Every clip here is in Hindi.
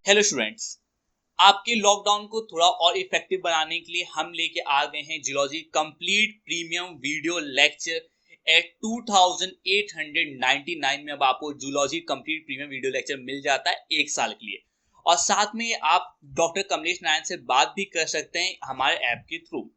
हेलो स्टूडेंट्स, आपके लॉकडाउन को थोड़ा और इफेक्टिव बनाने के लिए हम लेके आ गए हैं geology complete premium video lecture at 2899 में। अब आपको geology complete premium video lecture मिल जाता है 1 साल के लिए, और साथ में आप डॉक्टर कमलेश नारायण से बात भी कर सकते हैं हमारे ऐप के थ्रू।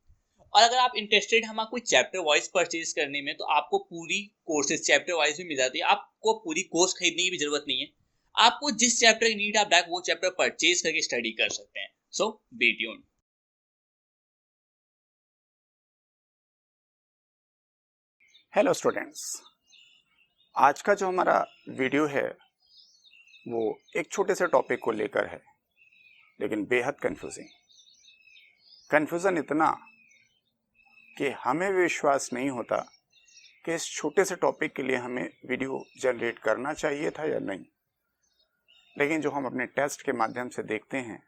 और अगर आप इंटरेस्टेड हैं हमारा कोई चैप्टर वाइज परचेज करने में, तो आपको पूरी कोर्सेज चैप्टर वाइज भी मिल जाती है। आपको पूरी कोर्स खरीदने की भी जरूरत नहीं है। आपको जिस चैप्टर की नीड, आप डायरेक्ट वो चैप्टर परचेज करके स्टडी कर सकते हैं। सो बी ट्यून्ड। हेलो स्टूडेंट्स, आज का जो हमारा वीडियो है वो एक छोटे से टॉपिक को लेकर है, लेकिन बेहद कंफ्यूजन इतना कि हमें भी विश्वास नहीं होता कि इस छोटे से टॉपिक के लिए हमें वीडियो जनरेट करना चाहिए था या नहीं। लेकिन जो हम अपने टेस्ट के माध्यम से देखते हैं,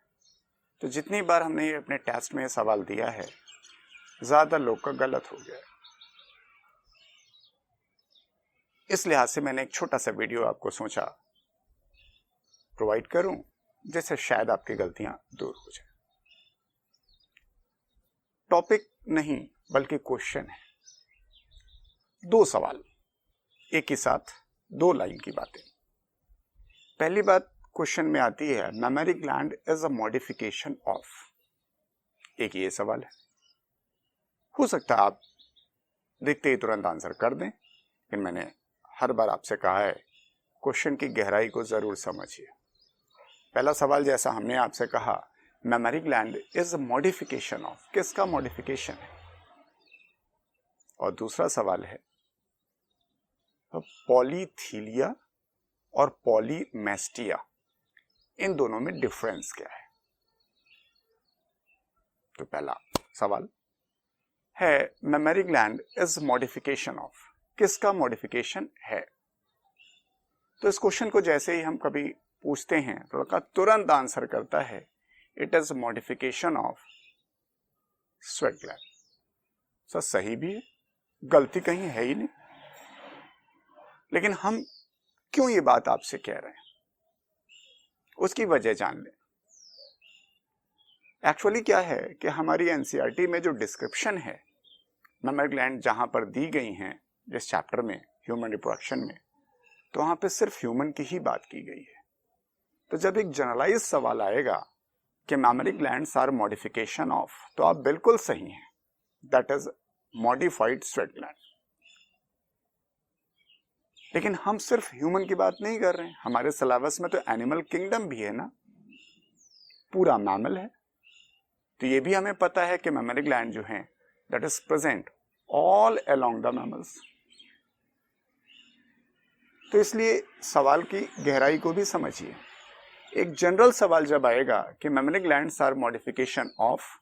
तो जितनी बार हमने ये अपने टेस्ट में सवाल दिया है, ज़्यादा लोग का गलत हो गया है। इस लिहाज से मैंने एक छोटा सा वीडियो आपको सोचा प्रोवाइड करूं, जिससे शायद आपकी गलतियां दूर हो जाए। टॉपिक नहीं बल्कि क्वेश्चन है, 2 सवाल एक ही साथ, 2 लाइन की बातें। पहली बात क्वेश्चन में आती है, memory gland is a modification of. एक ये सवाल है। हो सकता है आप देखते ही तुरंत आंसर कर दें, लेकिन मैंने हर बार आपसे कहा है क्वेश्चन की गहराई को जरूर समझिए। पहला सवाल, जैसा हमने आपसे कहा, memory gland is modification of, किसका मॉडिफिकेशन है? और दूसरा सवाल है, पॉलीथीलिया और पॉलीमेस्टिया, इन दोनों में डिफरेंस क्या है? तो पहला सवाल है, memory gland is modification of, किसका मॉडिफिकेशन है? तो इस क्वेश्चन को जैसे ही हम कभी पूछते हैं तो लड़का तुरंत आंसर करता है, it is modification of sweat gland. Sir सही भी है, गलती कहीं है ही नहीं। लेकिन हम क्यों ये बात आपसे कह रहे हैं, उसकी वजह जान लें। एक्चुअली क्या है कि हमारी एनसीईआरटी में जो डिस्क्रिप्शन है मेमोरी ग्लैंड जहां पर दी गई हैं, जिस चैप्टर में ह्यूमन रिप्रोडक्शन में, तो वहां पे सिर्फ ह्यूमन की ही बात की गई है। तो जब एक जनरलाइज सवाल आएगा कि mammary glands are modification of, तो आप बिल्कुल सही हैं, that is modified sweat gland. लेकिन हम सिर्फ ह्यूमन की बात नहीं कर रहे हैं, हमारे सिलेबस में तो एनिमल किंगडम भी है ना, पूरा मैमल है। तो ये भी हमें पता है कि मेमोरी ग्लैंड जो है that is present all along the mammals. तो इसलिए सवाल की गहराई को भी समझिए। एक जनरल सवाल जब आएगा कि mammary glands are modification of,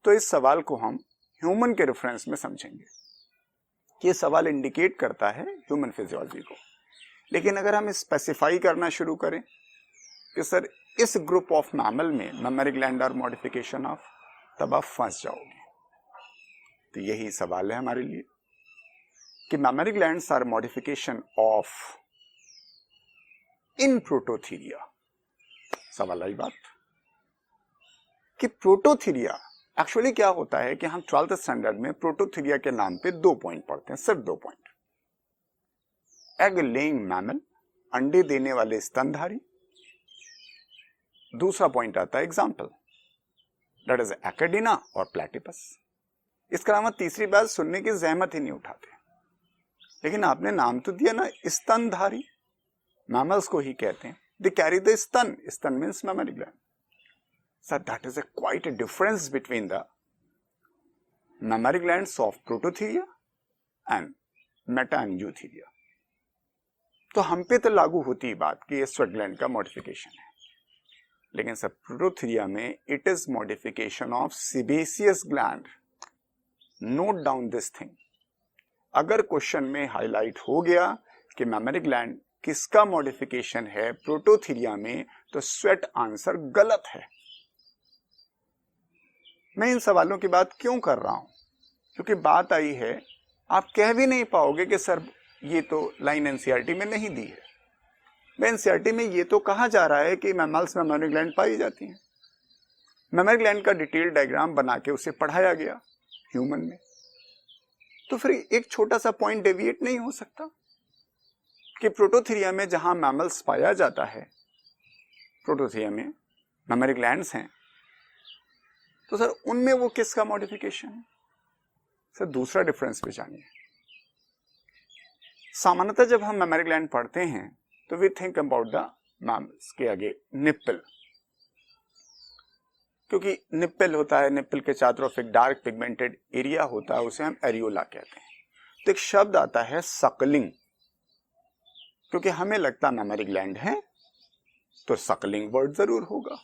तो इस सवाल को हम ह्यूमन के रेफरेंस में समझेंगे कि ये सवाल इंडिकेट करता है ह्यूमन फिजियोलॉजी को। लेकिन अगर हम स्पेसिफाई करना शुरू करें कि सर इस ग्रुप ऑफ मैमल में mammary gland are modification of, तब आप फंस जाओगे। तो यही सवाल है हमारे लिए कि mammary glands are modification of in prototheria. सवाल आई बात कि प्रोटोथीरिया एक्चुअली क्या होता है कि हम 12th स्टैंडर्ड में प्रोटोथीरिया के नाम पे 2 पॉइंट पढ़ते हैं, सिर्फ 2 पॉइंट। एग लेइंग मैमल, अंडे देने वाले स्तनधारी। दूसरा पॉइंट आता है एग्जाम्पल, दैट इज एकेडिना और प्लेटिपस। इसके अलावा तीसरी बात सुनने की जहमत ही नहीं उठाते। लेकिन आपने नाम तो दिया ना, स्तनधारी, मैमल्स को ही कहते हैं, दे कैरी द स्तन, स्तन means memory gland. So that is quite a difference between the mammary glands of prototheria and metaangiopteria। तो हम पे तो लागू होती है बात कि ये स्वेट ग्लैंड का मॉडिफिकेशन है, लेकिन सब प्रोटोथीरिया में it is modification of sebaceous gland. Note down this thing. अगर क्वेश्चन में हाईलाइट हो गया कि मेमोरी ग्लैंड किसका मॉडिफिकेशन है प्रोटोथीरिया में, तो स्वेट आंसर गलत है। मैं इन सवालों की बात क्यों कर रहा हूं? क्योंकि बात आई है, आप कह भी नहीं पाओगे कि सर ये तो लाइन एनसीईआरटी में नहीं दी है। एनसीईआरटी में ये तो कहा जा रहा है कि मैमल्स में मेमोरी ग्लैंड पाई जाती हैं। मेमोरी ग्लैंड का डिटेल डायग्राम बना के उसे पढ़ाया गया ह्यूमन में, तो फिर एक छोटा सा पॉइंट डेविएट नहीं हो सकता कि प्रोटोथीरिया में जहां मैमल्स पाया जाता है, प्रोटोथीरिया में मेमोरी ग्लैंड्स हैं, तो सर उनमें वो किसका मॉडिफिकेशन है? सर दूसरा डिफरेंस भी जानिए। सामान्यतः जब हम मेमोरी ग्लैंड पढ़ते हैं तो we think about the mammals के आगे निप्पल, क्योंकि निप्पल होता है, निप्पल के चारों तरफ एक डार्क पिगमेंटेड एरिया होता है, उसे हम एरियोला कहते हैं। तो एक शब्द आता है सकलिंग, क्योंकि हमें लगता है मेमोरी ग्लैंड है तो सकलिंग वर्ड जरूर होगा,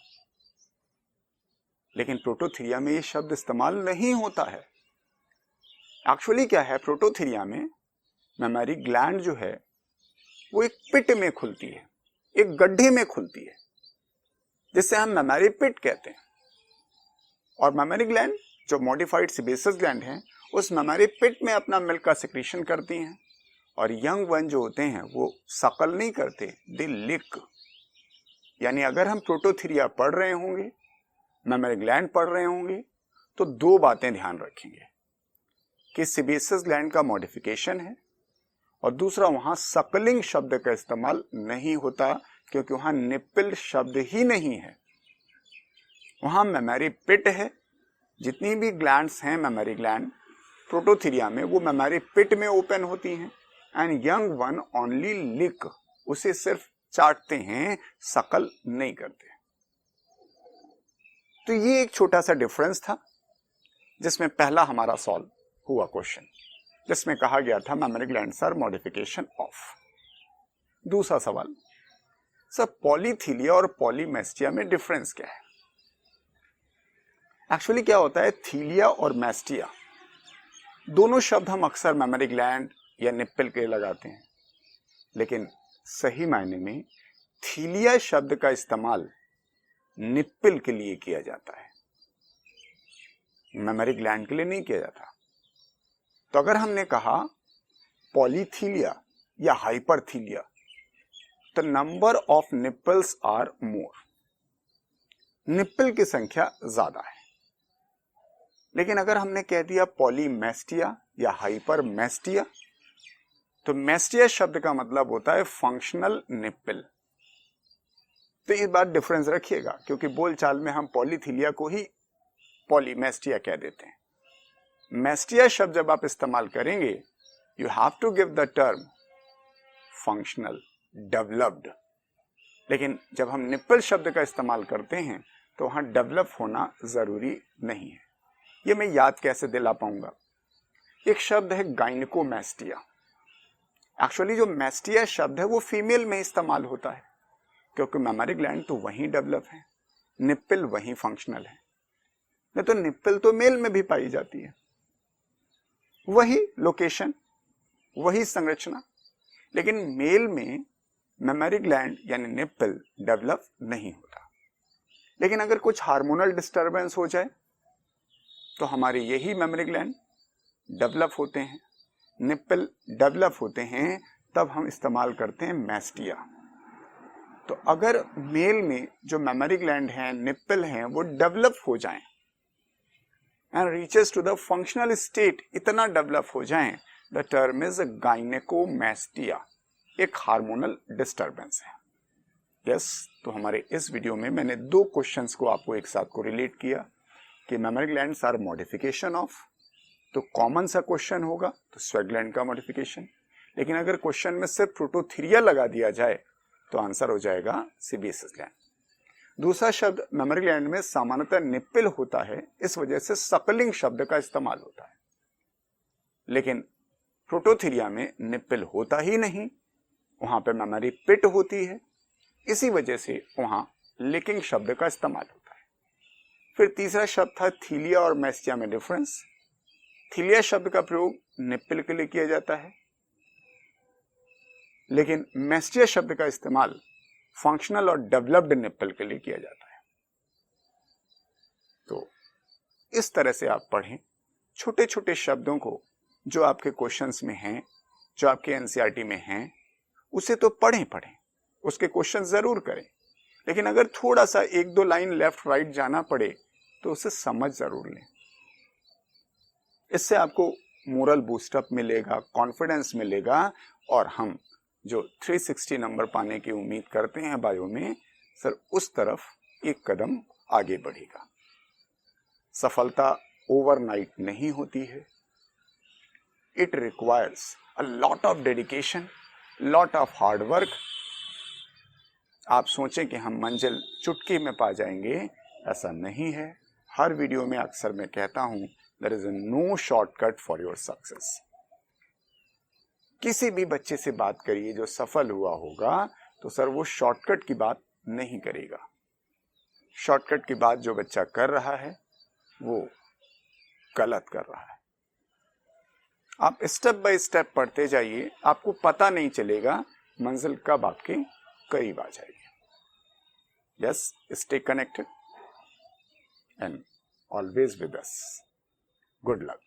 लेकिन प्रोटोथीरिया में ये शब्द इस्तेमाल नहीं होता है। एक्चुअली क्या है, प्रोटोथीरिया में मेमोरी ग्लैंड जो है वो एक पिट में खुलती है, एक गड्ढे में खुलती है, जिससे हम मेमोरी पिट कहते हैं। और मेमोरी ग्लैंड जो मॉडिफाइड सेबेसियस ग्लैंड हैं, उस मेमोरी पिट में अपना मिल्क का सिक्रीशन करती हैं, और यंग वन जो होते हैं वो सकल नहीं करते, दे लिक। यानी अगर हम प्रोटोथीरिया पढ़ रहे होंगे, मेमोरी ग्लैंड पढ़ रहे होंगे, तो दो बातें ध्यान रखेंगे कि सेबेसियस ग्लैंड का मॉडिफिकेशन है, और दूसरा वहां सकलिंग शब्द का इस्तेमाल नहीं होता, क्योंकि वहां निप्पल शब्द ही नहीं है, वहां मेमोरी पिट है। जितनी भी ग्लैंड्स हैं मेमोरी ग्लैंड प्रोटोथीरिया में, वो मेमोरी पिट में ओपन होती हैं, एंड यंग वन ओनली लिक, उसे सिर्फ चाटते हैं, सकल नहीं करते। तो ये एक छोटा सा डिफरेंस था, जिसमें पहला हमारा सॉल्व हुआ क्वेश्चन, जिसमें कहा गया था mammary glands are modification of. दूसरा सवाल, सर पॉलीथीलिया और पॉलीमेस्टिया में डिफरेंस क्या है? एक्चुअली क्या होता है, थीलिया और मेस्टिया दोनों शब्द हम अक्सर मेमोरी ग्लैंड या निप्पल के लगाते हैं, लेकिन सही मायने में थीलिया शब्द का इस्तेमाल निप्पल के लिए किया जाता है, मेमोरी ग्लैंड के लिए नहीं किया जाता। तो अगर हमने कहा पॉलीथीलिया या हाइपरथीलिया, तो number of nipples are more, nipple की संख्या ज्यादा है। लेकिन अगर हमने कह दिया पॉलीमेस्टिया या हाइपरमेस्टिया, तो मेस्टिया शब्द का मतलब होता है फंक्शनल निप्पल। तो इस बात डिफरेंस रखिएगा, क्योंकि बोलचाल में हम पॉलीथीलिया को ही पॉलीमेस्टिया कह देते हैं। मेस्टिया शब्द जब आप इस्तेमाल करेंगे, you have to give the term functional developed, लेकिन जब हम निप्पल शब्द का इस्तेमाल करते हैं तो वहां डेवलप होना जरूरी नहीं है। ये मैं याद कैसे दिला पाऊंगा? एक शब्द है गाइनकोमेस्टिया। एक्चुअली जो मेस्टिया शब्द है वो फीमेल में इस्तेमाल होता है, क्योंकि मेमोरी ग्लैंड तो वहीं डेवलप है, निप्पल वहीं फंक्शनल है। नहीं तो निप्पल तो मेल में भी पाई जाती है, वही लोकेशन, वही संरचना, लेकिन मेल में मेमोरी ग्लैंड यानी निप्पल डेवलप नहीं होता। लेकिन अगर कुछ हार्मोनल डिस्टरबेंस हो जाए तो हमारे यही मेमोरी ग्लैंड डेवलप होते हैं, निप्पल डेवलप होते हैं, तब हम इस्तेमाल करते हैं मेस्टिया। तो अगर मेल में जो मेमोरी ग्लैंड हैं, निप्पल हैं, वो डेवलप हो जाएं and reaches to the functional state, इतना डेवलप हो जाएं, द टर्म इज गाइनेकोमेस्टिया, एक हार्मोनल डिस्टरबेंस है। यस, तो हमारे इस वीडियो में मैंने दो क्वेश्चंस को आपको एक साथ को रिलेट किया कि mammary glands are modification of, तो कॉमन सा क्वेश्चन होगा तो स्वेट ग्लैंड का मॉडिफिकेशन, लेकिन अगर क्वेश्चन में सिर्फ प्रोटोथीरिया लगा दिया जाए तो आंसर हो जाएगा सेबेसियस ग्लैंड। दूसरा शब्द मेमोरी ग्लैंड में सामान्यतः निप्पल होता है, इस वजह से सकलिंग शब्द का इस्तेमाल होता है, लेकिन प्रोटोथीरिया में निप्पल होता ही नहीं, वहां पे मेमोरी पिट होती है, इसी वजह से वहां लिकिंग शब्द का इस्तेमाल होता है। फिर तीसरा शब्द था थीलिया और मेस्टिया में डिफरेंस। थीलिया शब्द का प्रयोग निप्पल के लिए किया जाता है, लेकिन मेस्टिया शब्द का इस्तेमाल फंक्शनल और डेवलप्ड निप्पल के लिए किया जाता है। तो इस तरह से आप पढ़ें छोटे छोटे शब्दों को, जो आपके क्वेश्चंस में हैं, जो आपके एनसीईआरटी में हैं, उसे तो पढ़ें, उसके क्वेश्चन जरूर करें, लेकिन अगर थोड़ा सा 1-2 लाइन लेफ्ट राइट जाना पड़े तो उसे समझ जरूर लें। इससे आपको मोरल बूस्टअप मिलेगा, कॉन्फिडेंस मिलेगा, और हम जो 360 नंबर पाने की उम्मीद करते हैं बायो में, सर उस तरफ एक कदम आगे बढ़ेगा। सफलता ओवरनाइट नहीं होती है। It requires a lot of dedication, lot of hard work. आप सोचें कि हम मंजिल चुटकी में पा जाएंगे, ऐसा नहीं है। हर वीडियो में अक्सर मैं कहता हूं, there is no shortcut for your success. किसी भी बच्चे से बात करिए जो सफल हुआ होगा, तो सर वो शॉर्टकट की बात नहीं करेगा। शॉर्टकट की बात जो बच्चा कर रहा है वो गलत कर रहा है। आप स्टेप बाय स्टेप पढ़ते जाइए, आपको पता नहीं चलेगा मंजिल कब आपके करीब आ जाएगी। Yes, stay connected and always with us. Good luck.